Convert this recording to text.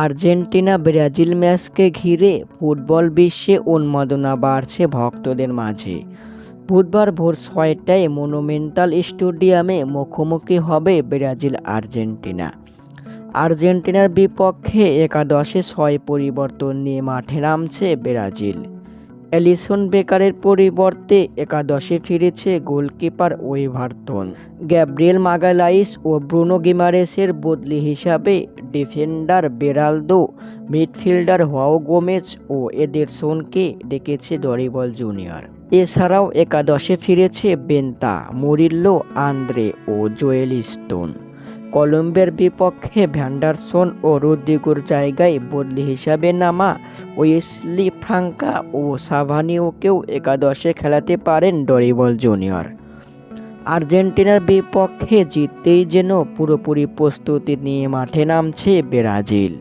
Argentina Brazil ম্যাচকে ঘিরে football বিশ্বে উন্মাদনা বাড়ছে ভক্তদের মাঝে। বুধবার ভোর ৬টায় মনুমেন্টাল স্টেডিয়ামে মুখোমুখি হবে ব্রাজিল আর্জেন্টিনা। আর্জেন্টিনার বিপক্ষে একাদশে ৬ পরিবর্তন নিয়ে মাঠে নামছে ব্রাজিল। অ্যালিসন বেকারের পরিবর্তে একাদশে ফিরেছে গোলকিপার ওয়েভারটন, গ্যাব্রিয়েল মাগালাইস ও ব্রুনো গিমারেসের বদলি হিসাবে defender Beraldo, midfielder Joao Gomes ও এদেরসনকে ডেকেছে দরিবল জুনিয়র। এছাড়াও একাদশে ফিরেছে বেন্তা, মুরিল্লো, আন্দ্রে ও জোয়েল স্টোন। কলম্বিয়ার বিপক্ষে ভ্যান্ডারসন ও রদ্রিগোর জায়গায় বদলি হিসাবে নামা ওয়েসলি ফ্রাঙ্কা ও সাভানিওকেও একাদশে খেলাতে পারেন দরিবল জুনিয়র। আর্জেন্টিনার বিপক্ষে জিততেই যেন পুরোপুরি প্রস্তুতি নিয়ে মাঠে নামছে ব্রাজিল।